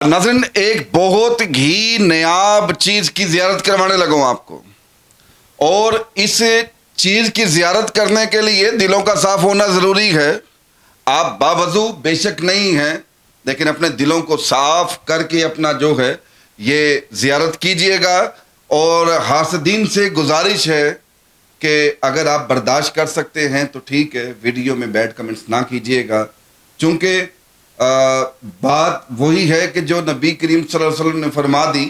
नाज़रीन, एक बहुत ही नायाब चीज़ की ज़ियारत करवाने लगा हूँ आपको, और इस चीज़ की ज़ियारत करने के लिए दिलों का साफ़ होना ज़रूरी है। आप बावजू बेशक नहीं हैं, लेकिन अपने दिलों को साफ़ करके अपना जो है ये ज़ियारत कीजिएगा। और हासदीन से गुजारिश है कि अगर आप बर्दाश्त कर सकते हैं तो ठीक है, वीडियो में बैड कमेंट्स ना कीजिएगा, चूँकि बात वही है कि जो नबी करीम सल्लल्लाहु अलैहि वसल्लम ने फरमा दी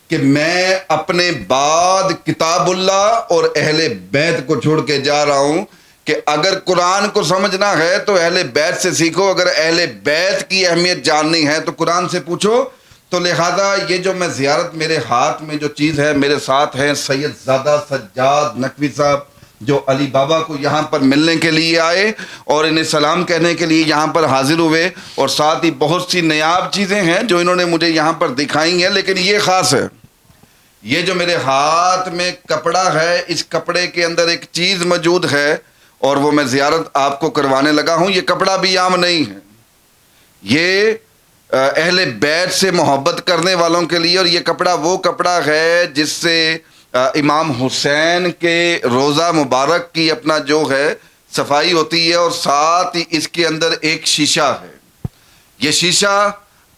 कि मैं अपने बाद किताबुल्लाह और अहले बैत को छोड़ के जा रहा हूँ, कि अगर कुरान को समझना है तो अहले बैत से सीखो, अगर अहले बैत की अहमियत जाननी है तो कुरान से पूछो। तो लिहाजा ये जो मैं ज़ियारत, मेरे हाथ में जो चीज़ है, मेरे साथ हैं सैयदजादा सज्जाद नकवी साहब, जो अली बाबा को यहाँ पर मिलने के लिए आए और इन्हें सलाम कहने के लिए यहाँ पर हाजिर हुए, और साथ ही बहुत सी नायाब चीज़ें हैं जो इन्होंने मुझे यहाँ पर दिखाई हैं। लेकिन ये ख़ास है, ये जो मेरे हाथ में कपड़ा है, इस कपड़े के अंदर एक चीज़ मौजूद है और वो मैं ज़ियारत आपको करवाने लगा हूँ। ये कपड़ा भी आम नहीं है, ये अहले बैत से मोहब्बत करने वालों के लिए, और ये कपड़ा वो कपड़ा है जिससे इमाम हुसैन के रोज़ा मुबारक की अपना जो है सफाई होती है, और साथ ही इसके अंदर एक शीशा है। ये शीशा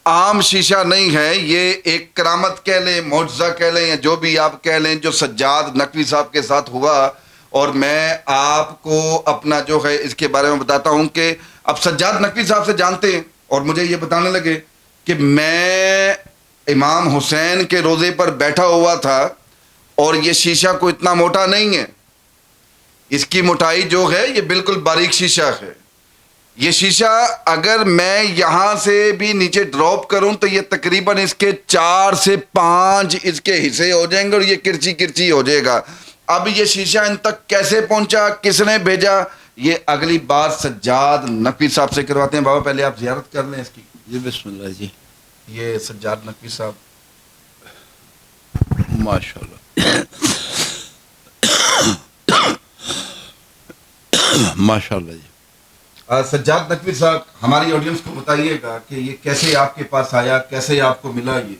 आम शीशा नहीं है, ये एक करामत कह लें, मौजज़ा कह लें, या जो भी आप कह लें, जो सज्जाद नकवी साहब के साथ हुआ। और मैं आपको अपना जो है इसके बारे में बताता हूँ कि अब सज्जाद नकवी साहब से जानते हैं, और मुझे ये बताने लगे कि मैं इमाम हुसैन के रोज़े पर बैठा हुआ था, और ये शीशा कोई इतना मोटा नहीं है, इसकी मोटाई जो है ये बिल्कुल बारीक शीशा है। ये शीशा अगर मैं यहाँ से भी नीचे ड्रॉप करूँ तो ये तकरीबन इसके 4 से 5 इसके हिस्से हो जाएंगे, और ये किरची किरची हो जाएगा। अब ये शीशा इन तक कैसे पहुँचा, किसने भेजा, ये अगली बार सज्जाद नकवी साहब से करवाते हैं। बाबा पहले आप ज़ियारत कर लें इसकी। जी बिस्मिल्लाह जी। ये सज्जाद नकवी साहब, माशाल्लाह माशाल्लाह जी। सज्जाद नकवी साहब, हमारी ऑडियंस को बताइएगा कि ये कैसे आपके पास आया, कैसे आपको मिला ये।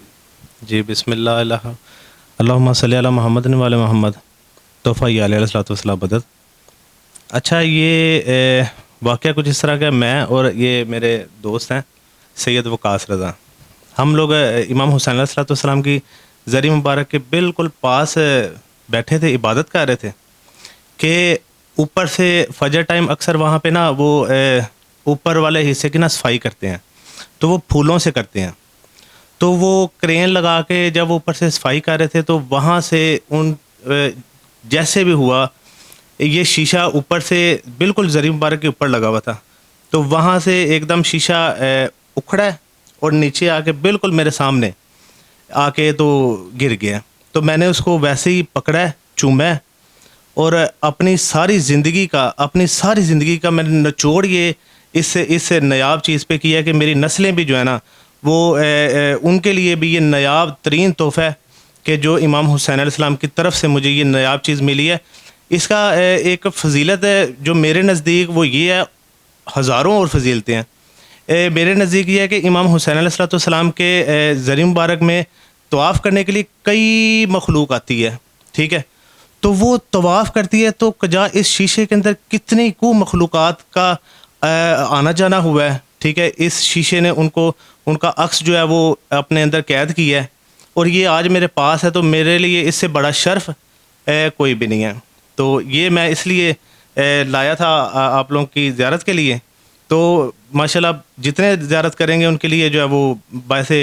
जी बिस्मिल्लाह अल्लाहुम्मा सल्ली अला मोहम्मद व आले मोहम्मद तोहफ़ा अलैहिस्सलातु वस्सलाम बदद। अच्छा, ये वाक़या कुछ इस तरह का, मैं और ये मेरे दोस्त हैं सैयद वकास रज़ा, हम लोग इमाम हुसैन अलैहिस्सलातु वस्सलाम की ज़री मुबारक के बिल्कुल पास बैठे थे, इबादत कर रहे थे कि ऊपर से फजर टाइम अक्सर वहाँ पे ना वो ऊपर वाले हिस्से की ना सफाई करते हैं, तो वो फूलों से करते हैं। तो वो क्रेन लगा के जब ऊपर से सफाई कर रहे थे तो वहाँ से उन जैसे भी हुआ ये शीशा ऊपर से बिल्कुल ज़री मुबारक के ऊपर लगा हुआ था, तो वहाँ से एकदम शीशा उखड़ा है और नीचे आके बिल्कुल मेरे सामने आके तो गिर गया। तो मैंने उसको वैसे ही पकड़ा, चूमा, और अपनी सारी ज़िंदगी का मैंने निचोड़ ये इस नायाब चीज़ पे किया कि मेरी नस्लें भी जो है ना वो उनके लिए भी ये नायाब तरीन तोहफ़ा है कि जो इमाम हुसैन अलैहिस्सलाम की तरफ से मुझे ये नायाब चीज़ मिली है। इसका एक फ़जीलत है जो मेरे नज़दीक वो ये है, हज़ारों और फजीलतें हैं। मेरे नज़दीक ये है कि इमाम हुसैन अलैहिस्सलाम के ज़री मुबारक में तवाफ़ करने के लिए कई मखलूक आती है, ठीक है, तो वो तवाफ़ करती है, तो कजा इस शीशे के अंदर कितनी को मखलूक़ात का आना जाना हुआ है, ठीक है। इस शीशे ने उनका अक्स जो है वो अपने अंदर कैद किया है, और ये आज मेरे पास है, तो मेरे लिए इससे बड़ा शर्फ कोई भी नहीं है। तो ये मैं इसलिए लाया था आप लोगों की ज़ियारत के लिए। तो माशाल्लाह जितने ज़ियारत करेंगे उनके लिए जो है वो वैसे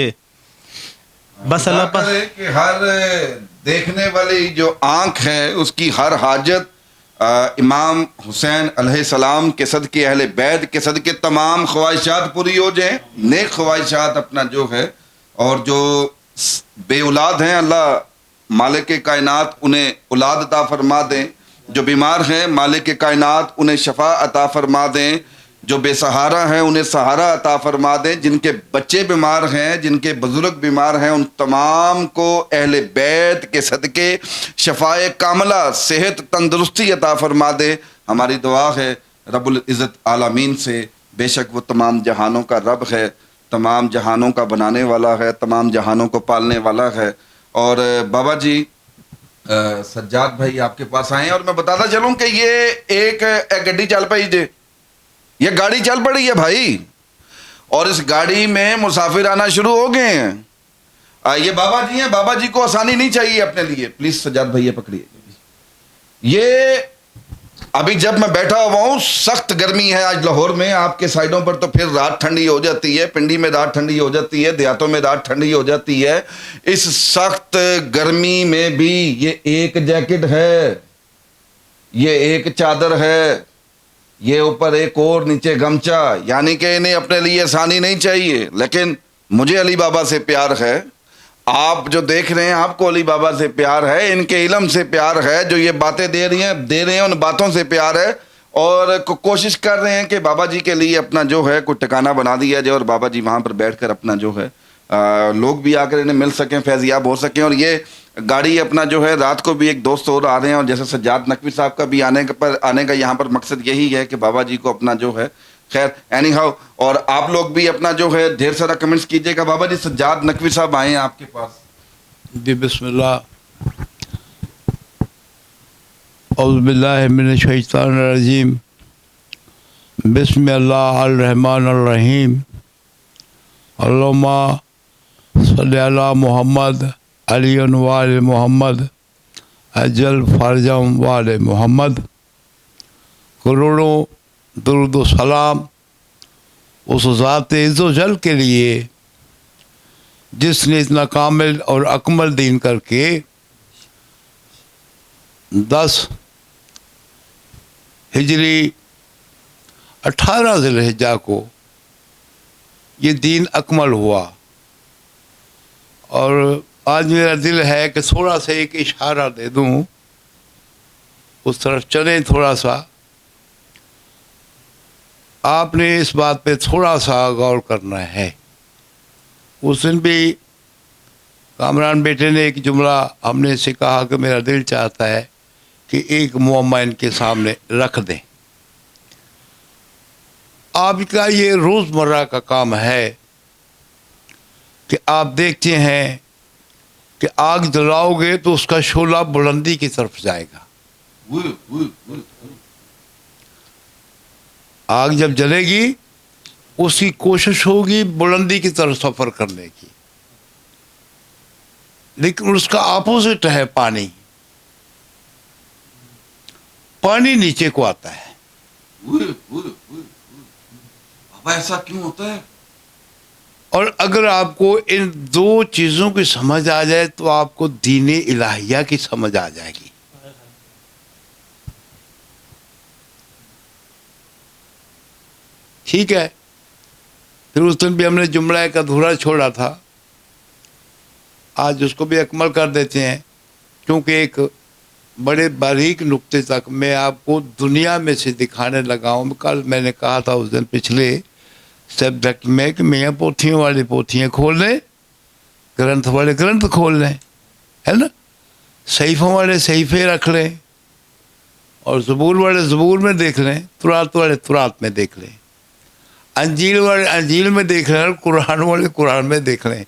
बस अल्लाह पर कि हर देखने वाली जो आँख है उसकी हर हाजत इमाम हुसैन अलैहिस्सलाम के सदके, अहले बैत के सदके तमाम ख्वाहिशात पूरी हो जाएं, नेक ख्वाहिशात अपना जो है। और जो बे औलाद हैं, अल्लाह मालिक कायनात उन्हें औलाद अता फरमा दें। जो बीमार हैं, मालिक कायनात उन्हें शफा अता फरमा दें। जो बेसहारा हैं उन्हें सहारा अता फरमा दें। जिनके बच्चे बीमार हैं, जिनके बुज़ुर्ग बीमार हैं, उन तमाम को अहले बैत के सदके शफाए कामला, सेहत, तंदुरुस्ती अता फरमा दे। हमारी दुआ है रब्बुल इज़्ज़त आलमीन से, बेशक वो तमाम जहानों का रब है, تمام جہانوں کا بنانے والا ہے, تمام جہانوں کو پالنے والا ہے. اور بابا جی سجاد بھائی آپ کے پاس آئے ہیں, اور میں بتاتا چلوں کہ یہ ایک گڈی چل پئی جے, یہ گاڑی چل پڑی ہے بھائی, اور اس گاڑی میں مسافر آنا شروع ہو گئے ہیں. یہ بابا جی ہیں, بابا جی کو آسانی نہیں چاہیے اپنے لیے. پلیز سجاد بھائی یہ پکڑیے. یہ ابھی جب میں بیٹھا ہوا ہوں, سخت گرمی ہے آج لاہور میں. آپ کے سائڈوں پر تو پھر رات ٹھنڈی ہو جاتی ہے, پنڈی میں رات ٹھنڈی ہو جاتی ہے, دیہاتوں میں رات ٹھنڈی ہو جاتی ہے. اس سخت گرمی میں بھی یہ ایک جیکٹ ہے, یہ ایک چادر ہے, یہ اوپر ایک اور نیچے گمچا. یعنی کہ انہیں اپنے لیے آسانی نہیں چاہیے, لیکن مجھے علی بابا سے پیار ہے. آپ جو دیکھ رہے ہیں آپ کو علی بابا سے پیار ہے, ان کے علم سے پیار ہے, جو یہ باتیں دے رہے ہیں ان باتوں سے پیار ہے. اور کوشش کر رہے ہیں کہ بابا جی کے لیے اپنا جو ہے کوئی ٹھکانہ بنا دیا جائے, اور بابا جی وہاں پر بیٹھ کر اپنا جو ہے لوگ بھی آ کر انہیں مل سکیں, فیضیاب ہو سکیں. اور یہ گاڑی اپنا جو ہے رات کو بھی ایک دوست اور آ رہے ہیں, اور جیسے سجاد نقوی صاحب کا بھی آنے کا یہاں پر مقصد یہی ہے کہ بابا جی کو اپنا جو ہے خیر اینی ہاؤ. اور آپ لوگ بھی اپنا جو ہے ڈھیر سارا کمنٹس کیجئے گا. بابا جی سجاد نقوی صاحب آئے ہیں آپ کے پاس. جی بسم اللہ. اعوذ باللہ من الشیطان الرجیم. بسم اللہ الرحمن الرحیم. اللہم صلی علی محمد علی وآل محمد اجل فرجم وآل محمد. کروڑوں درود و سلام اس ذات عز و جل کے لیے جس نے اتنا کامل اور اکمل دین کر کے 10 ہجری 18 ذی الحجہ کو یہ دین اکمل ہوا. اور آج میرا دل ہے کہ تھوڑا سا ایک اشارہ دے دوں, اس طرف چلیں تھوڑا سا. آپ نے اس بات پہ تھوڑا سا غور کرنا ہے. اس دن بھی کامران بیٹے نے ایک جملہ ہم نے سے کہا کہ میرا دل چاہتا ہے کہ ایک معمہ ان کے سامنے رکھ دیں. آپ کا یہ روزمرہ کا کام ہے کہ آپ دیکھتے ہیں کہ آگ جلاؤ گے تو اس کا شعلہ بلندی کی طرف جائے گا. آگ جب جلے گی اس کی کوشش ہوگی بلندی کی طرف سفر کرنے کی, لیکن اس کا اپوزٹ ہے پانی. پانی نیچے کو آتا ہے. بابا ایسا کیوں ہوتا ہے؟ اور اگر آپ کو ان دو چیزوں کی سمجھ آ جائے تو آپ کو دین الہیہ کی سمجھ آ جائے گی. ٹھیک ہے. پھر اس دن بھی ہم نے جملہ ایک ادھورا چھوڑا تھا, آج اس کو بھی اکمل کر دیتے ہیں, کیونکہ ایک بڑے باریک نقطے تک میں آپ کو دنیا میں سے دکھانے لگا ہوں. کل میں نے کہا تھا اس دن پچھلے سبجیکٹ میں کہ میاں پوتھیوں والے پوتھیاں کھول لیں, گرنتھ والے گرنتھ کھول لیں, ہے نا, صحیفوں والے صحیفے رکھ لیں, اور زبور والے زبور میں دیکھ لیں, ترات والے ترات میں دیکھ لیں, انجیل والے انجیل میں دیکھ لیں, اور قرآن والے قرآن میں دیکھ لیں.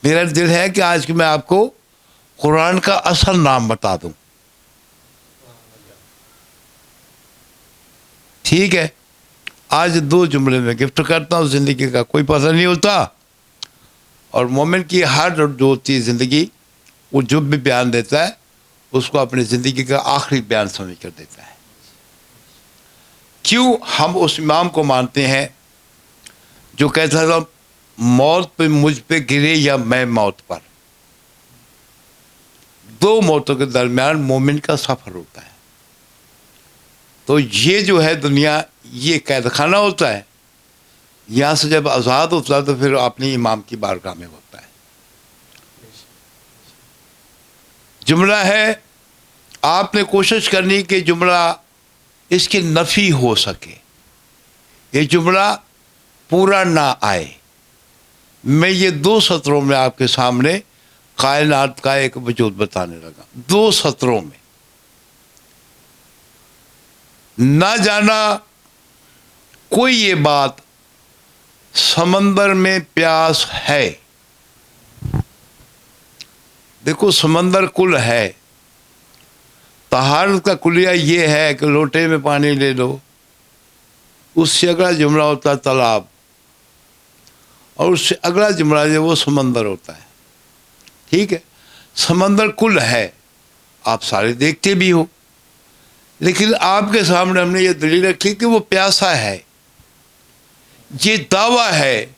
میرا دل ہے کہ آج میں آپ کو قرآن کا اصل نام بتا دوں. ٹھیک ہے. آج 2 جملے میں گفٹ کرتا ہوں. زندگی کا کوئی پتہ نہیں ہوتا, اور مومن کی ہر جو ہوتی ہے زندگی, وہ جو بھی بیان دیتا ہے اس کو اپنی زندگی کا آخری بیان سمجھ کر دیتا ہے. کیوں ہم اس امام کو مانتے ہیں جو کہتا تھا موت پہ مجھ پہ گرے یا میں موت پر. 2 موتوں کے درمیان مومن کا سفر ہوتا ہے. تو یہ جو ہے دنیا یہ قید خانہ ہوتا ہے. یہاں سے جب آزاد ہوتا ہے تو پھر اپنی امام کی بارگاہ میں ہوتا ہے. جملہ ہے, آپ نے کوشش کرنی کہ جملہ اس کی نفی ہو سکے, یہ جملہ پورا نہ آئے. میں یہ 2 سطروں میں آپ کے سامنے کائنات کا ایک وجود بتانے لگا. 2 سطروں میں. نہ جانا کوئی یہ بات समंदर में प्यास है। देखो समंदर कुल है, तहारत का कुलिया ये है कि लोटे में पानी ले लो, उससे अगला जुमला होता है तालाब, और उससे अगला जुमला जो वो समंदर होता है। ठीक है, समंदर कुल है, आप सारे देखते भी हो, लेकिन आपके सामने हमने ये दलील रखी कि वो प्यासा है। ये दावा है,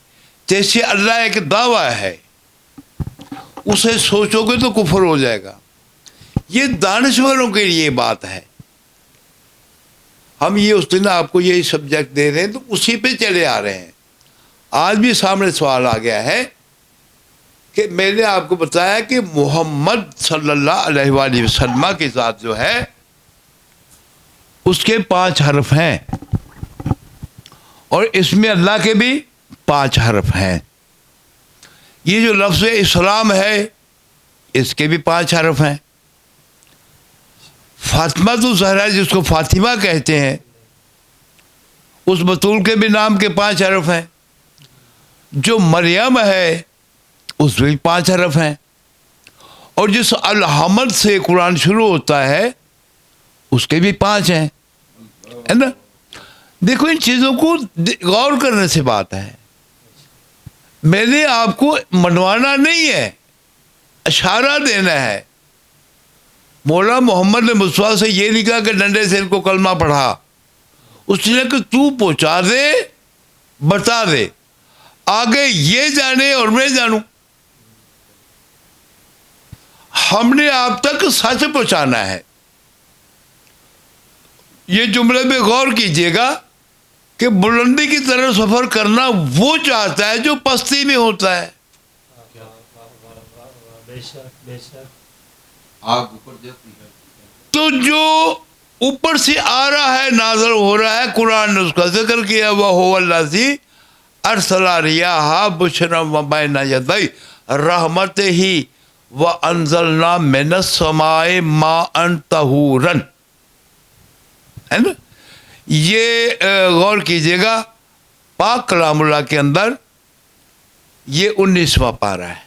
जैसे अल्लाह एक दावा है, उसे सोचोगे तो कुफर हो जाएगा। ये दानश्वरों के लिए बात है। हम ये उस दिन आपको यही सब्जेक्ट दे रहे हैं तो उसी पे चले आ रहे हैं। आज भी सामने सवाल आ गया है कि मैंने आपको बताया कि मोहम्मद सल्लल्लाहु अलैहि वसल्लम की ज़ात जो है उसके 5 हरफ हैं, और इसमें अल्लाह के भी 5 हरफ हैं। ये जो लफ्ज़ इस्लाम है इसके भी 5 हरफ हैं। फातिमा तो ज़हरा जिसको फातिमा कहते हैं, उस बतूल के भी नाम के 5 हरफ हैं। जो मरियम है उसमें भी 5 हरफ हैं, और जिस अल-हमद से कुरान शुरू होता है उसके भी 5 हैं, है ना। देखो इन चीज़ों को गौर करने से बात है। मैंने आपको मनवाना नहीं है, इशारा देना है। मौला मोहम्मद ने मुस्तफा से ये नहीं कहा कि डंडे से इनको कलमा पढ़ा, उसने कि तू पहुंचा दे, बता दे, आगे ये जाने और मैं जानूं। हमने आप तक सच पहुंचाना है। ये जुमले में गौर कीजिएगा कि बुलंदी की तरफ सफर करना वो चाहता है जो पस्ती में होता है। आग ऊपर जाती है तो जो ऊपर से आ रहा है, नाज़िल हो रहा है, कुरान ने उसका जिक्र किया, वह हुवल्लज़ी अरसला रियाहा बुशरम व बैना यदै रहमतिही व अंज़लना मिनस समाए माअन तहूरन, है ना। ये गौर कीजिएगा, पाक कलामुल्लाह के अंदर ये 19वां पारा है।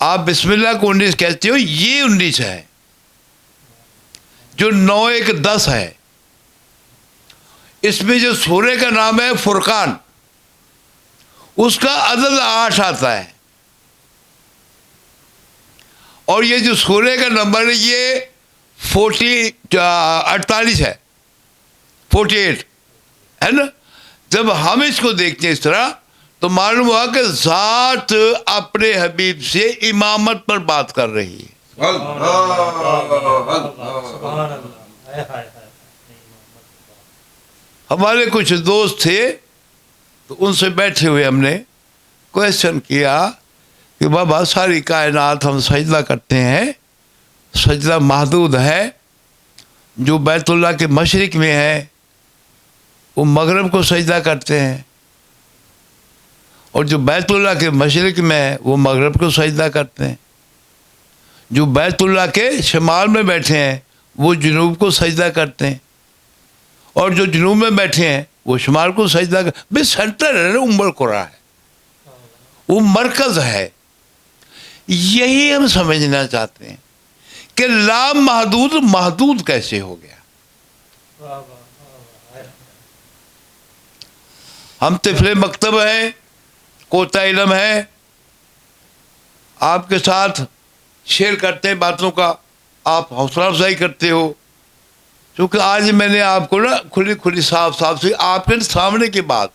आप बिस्मिल्लाह को 19 कहते हो, ये 19 है। जो 9 1 10 है, इसमें जो सूरे का नाम है फुरकान, उसका अदद 8 आता है, और ये जो सूरे का नंबर है ये 48 है, 48, है ना। जब हम इसको देखते हैं इस तरह तो मालूम हुआ कि ज़ात अपने हबीब से इमामत पर बात कर रही है। हमारे कुछ दोस्त थे तो उनसे बैठे हुए हमने क्वेश्चन किया कि बाबा सारी कायनात हम सजदा करते हैं, सजदा महदूद है, जो बैतुल्लाह के मशरिक में है वो मगरब को सजदा करते हैं, और जो बैतुल्लाह के मशरिक में है वो मगरब को सजदा करते हैं, जो बैतुल्लाह के शमाल में बैठे हैं वो जुनूब को सजदा करते हैं, और जो जुनूब में बैठे हैं वो शमाल को सजदा कर। बे सेंटर है ना, उम्मुल कुरा है, वो मरकज़ है। यही हम समझना चाहते हैं कि ला महदूद महदूद कैसे हो गया। हम तिफले मकतब हैं, कोता इलम है, आपके साथ शेयर करते हैं बातों का, आप हौसला अफजाई करते हो। क्योंकि आज मैंने आपको ना खुली खुली साफ साफ से आपके सामने की बात